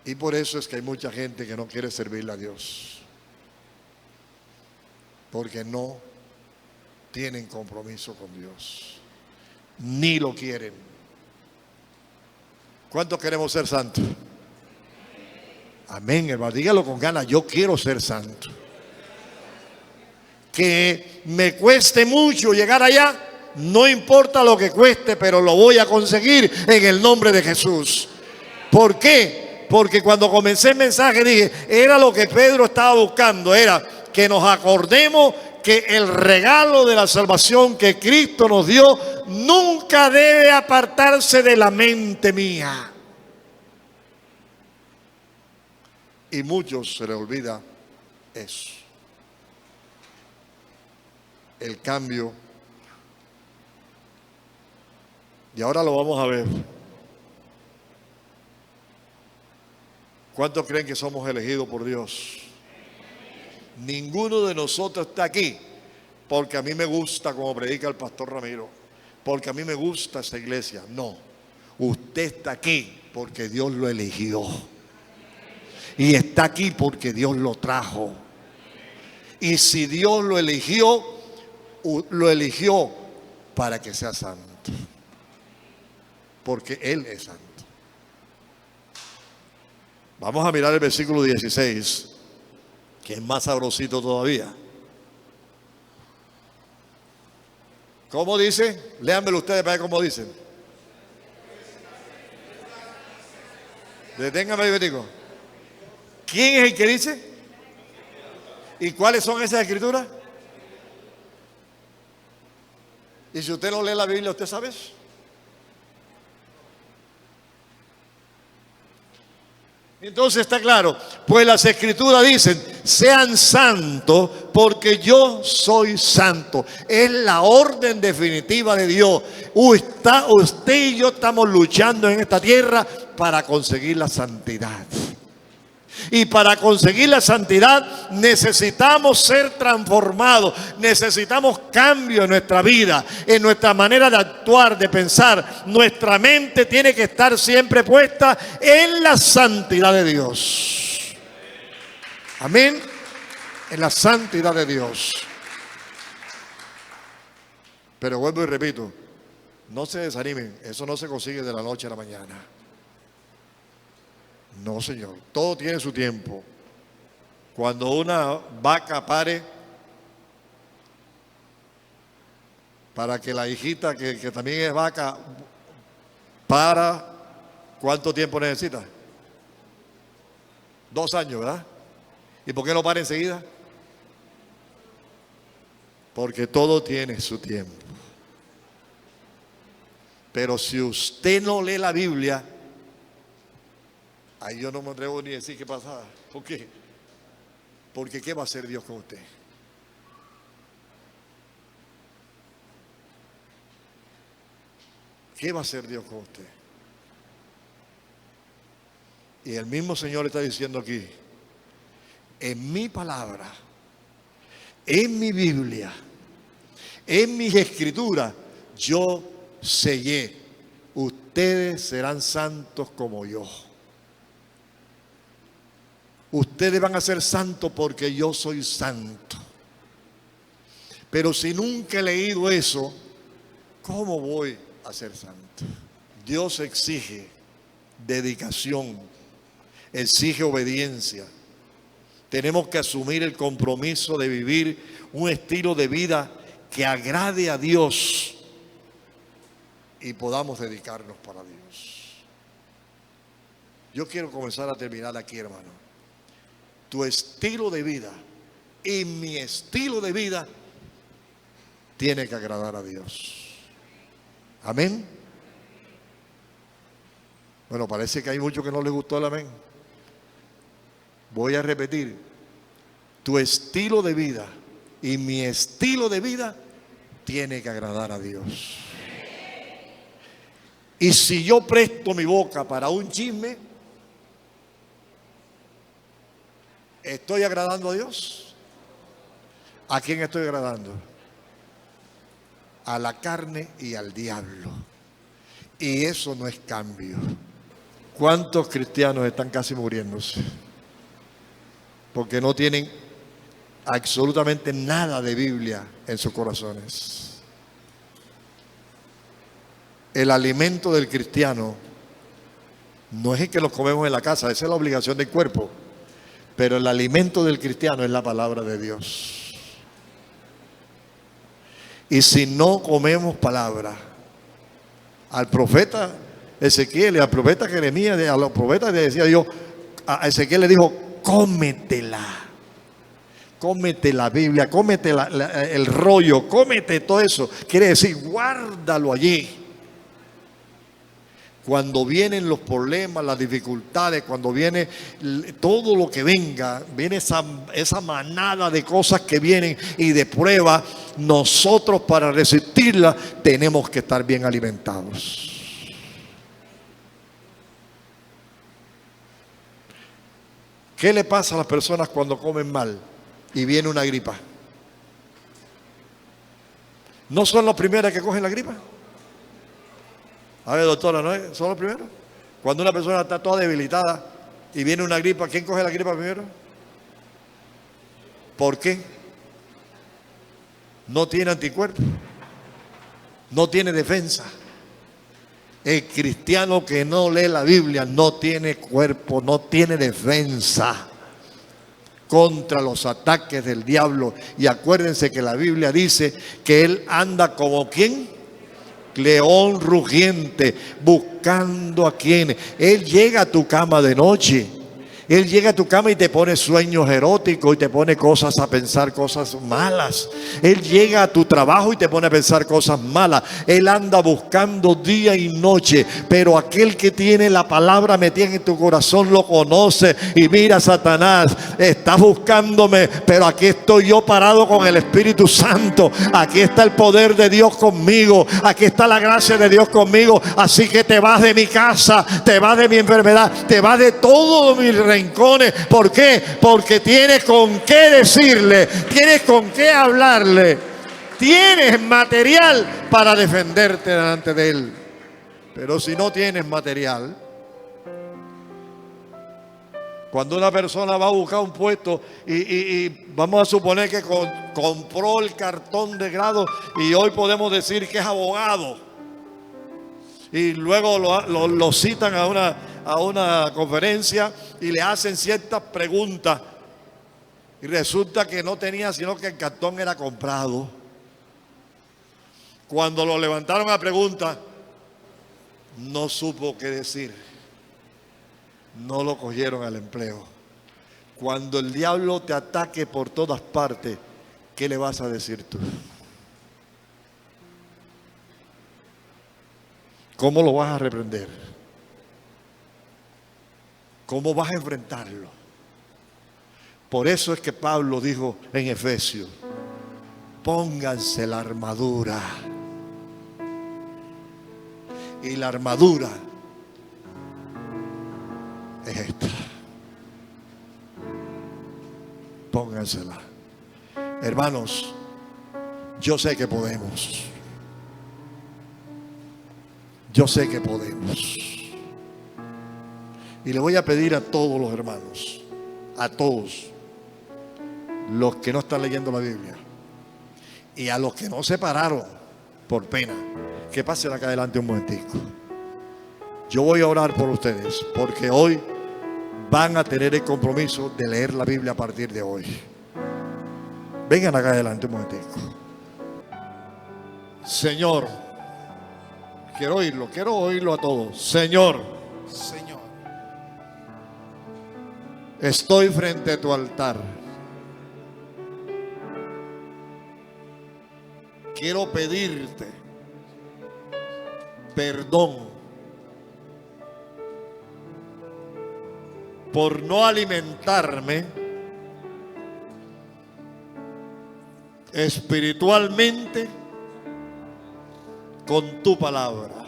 Y por eso es que hay mucha gente que no quiere servirle a Dios, porque no tienen compromiso con Dios, ni lo quieren. ¿Cuántos queremos ser santos? Amén, hermano. Dígalo con ganas: yo quiero ser santo. Que me cueste mucho llegar allá, no importa lo que cueste, pero lo voy a conseguir en el nombre de Jesús. ¿Por qué? Porque cuando comencé el mensaje dije, era lo que Pedro estaba buscando, era que nos acordemos que el regalo de la salvación que Cristo nos dio nunca debe apartarse de la mente mía. Y muchos se les olvida eso. El cambio. Y ahora lo vamos a ver. ¿Cuántos creen que somos elegidos por Dios? Ninguno de nosotros está aquí porque a mí me gusta como predica el pastor Ramiro, porque a mí me gusta esta iglesia. No, usted está aquí porque Dios lo eligió. Y está aquí porque Dios lo trajo. Y si Dios lo eligió para que sea santo, porque Él es santo. Vamos a mirar el versículo 16, que es más sabrosito todavía. ¿Cómo dice? Léanmelo ustedes para ver cómo dicen. Deténgame ahí, Betico. ¿Quién es el que dice? ¿Y cuáles son esas escrituras? Y si usted no lee la Biblia, ¿usted sabe eso? Entonces está claro, pues las escrituras dicen, sean santos porque yo soy santo. Es la orden definitiva de Dios. Usted y yo estamos luchando en esta tierra para conseguir la santidad. Y para conseguir la santidad necesitamos ser transformados, necesitamos cambio en nuestra vida, en nuestra manera de actuar, de pensar. Nuestra mente tiene que estar siempre puesta en la santidad de Dios. Amén. En la santidad de Dios. Pero vuelvo y repito, no se desanimen, eso no se consigue de la noche a la mañana. No, Señor, todo tiene su tiempo. Cuando una vaca pare, para que la hijita, que también es vaca, para, ¿cuánto tiempo necesita? 2 años, ¿verdad? ¿Y por qué no para enseguida? Porque todo tiene su tiempo. Pero si usted no lee la Biblia, ahí yo no me atrevo ni a decir qué pasa. ¿Por qué? Porque ¿qué va a hacer Dios con usted? ¿Qué va a hacer Dios con usted? Y el mismo Señor está diciendo aquí, en mi palabra, en mi Biblia, en mis escrituras, yo sellé, ustedes serán santos como yo. Ustedes van a ser santos porque yo soy santo. Pero si nunca he leído eso, ¿cómo voy a ser santo? Dios exige dedicación, exige obediencia. Tenemos que asumir el compromiso de vivir un estilo de vida que agrade a Dios y podamos dedicarnos para Dios. Yo quiero comenzar a terminar aquí, hermano. Tu estilo de vida y mi estilo de vida tiene que agradar a Dios. Amén. Bueno, parece que hay muchos que no les gustó el amén. Voy a repetir. Tu estilo de vida y mi estilo de vida tiene que agradar a Dios. Y si yo presto mi boca para un chisme, ¿estoy agradando a Dios? ¿A quién estoy agradando? A la carne y al diablo. Y eso no es cambio. ¿Cuántos cristianos están casi muriéndose? Porque no tienen absolutamente nada de Biblia en sus corazones. El alimento del cristiano no es el que los comemos en la casa, esa es la obligación del cuerpo. Pero el alimento del cristiano es la palabra de Dios. Y si no comemos palabra, al profeta Ezequiel y al profeta Jeremías, a los profetas le decía Dios, a Ezequiel le dijo, cómetela. Cómete la Biblia, cómete el rollo, cómete todo eso. Quiere decir, guárdalo allí. Cuando vienen los problemas, las dificultades, cuando viene todo lo que venga, viene esa manada de cosas que vienen y de pruebas, nosotros para resistirla tenemos que estar bien alimentados. ¿Qué le pasa a las personas cuando comen mal y viene una gripa? ¿No son las primeras que cogen la gripa? A ver, doctora, ¿no son los primeros? Cuando una persona está toda debilitada y viene una gripa, ¿quién coge la gripa primero? ¿Por qué? No tiene anticuerpos, no tiene defensa. El cristiano que no lee la Biblia no tiene cuerpo, no tiene defensa contra los ataques del diablo. Y acuérdense que la Biblia dice que él anda como ¿quién? León rugiente, buscando a quien. Él llega a tu cama de noche. Él llega a tu cama y te pone sueños eróticos y te pone cosas a pensar, cosas malas. Él llega a tu trabajo y te pone a pensar cosas malas. Él anda buscando día y noche. Pero aquel que tiene la palabra metida en tu corazón lo conoce. Y mira, Satanás, estás buscándome, pero aquí estoy yo parado con el Espíritu Santo. Aquí está el poder de Dios conmigo. Aquí está la gracia de Dios conmigo. Así que te vas de mi casa, te vas de mi enfermedad, te vas de todo mi reino. ¿Por qué? Porque tienes con qué decirle, tienes con qué hablarle, tienes material para defenderte delante de él. Pero si no tienes material, cuando una persona va a buscar un puesto y vamos a suponer que compró el cartón de grado y hoy podemos decir que es abogado, y luego lo citan a una conferencia y le hacen ciertas preguntas y resulta que no tenía sino que el cartón era comprado. Cuando lo levantaron a pregunta, no supo qué decir. No lo cogieron al empleo. Cuando el diablo te ataque por todas partes, ¿qué le vas a decir tú? ¿Cómo lo vas a reprender? ¿Cómo vas a enfrentarlo? Por eso es que Pablo dijo en Efesios: pónganse la armadura. Y la armadura es esta. Póngansela. Hermanos, yo sé que podemos. Yo sé que podemos. Y le voy a pedir a todos los hermanos, a todos los que no están leyendo la Biblia y a los que no se pararon por pena, que pasen acá adelante un momentico. Yo voy a orar por ustedes porque hoy van a tener el compromiso de leer la Biblia a partir de hoy. Vengan acá adelante un momentico. Señor, quiero oírlo a todos. Señor, estoy frente a tu altar. Quiero pedirte perdón por no alimentarme espiritualmente con tu palabra.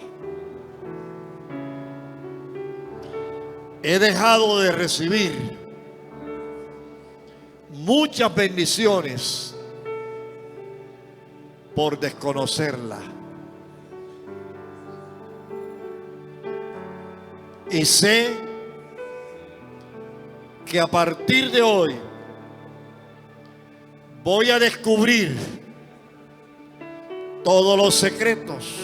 He dejado de recibir muchas bendiciones por desconocerla. Y sé que a partir de hoy voy a descubrir todos los secretos,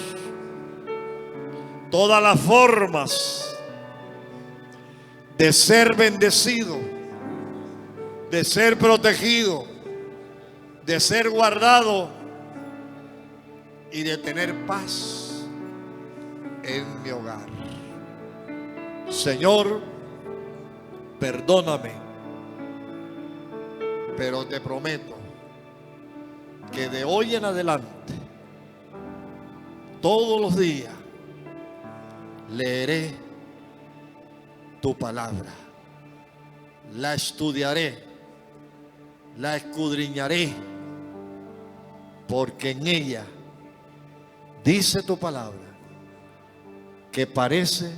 todas las formas de ser bendecido, de ser protegido, de ser guardado y de tener paz en mi hogar. Señor, perdóname, pero te prometo que de hoy en adelante, todos los días, leeré tu palabra, la estudiaré, la escudriñaré, porque en ella dice tu palabra que parece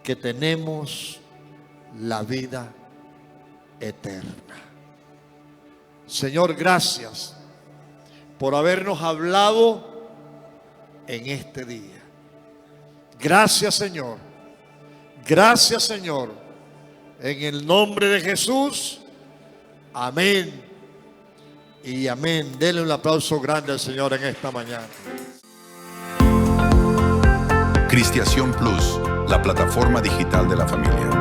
que tenemos la vida eterna. Señor, gracias por habernos hablado en este día. Gracias, Señor. Gracias, Señor. En el nombre de Jesús. Amén. Y amén. Denle un aplauso grande al Señor en esta mañana. Cristiación Plus, la plataforma digital de la familia.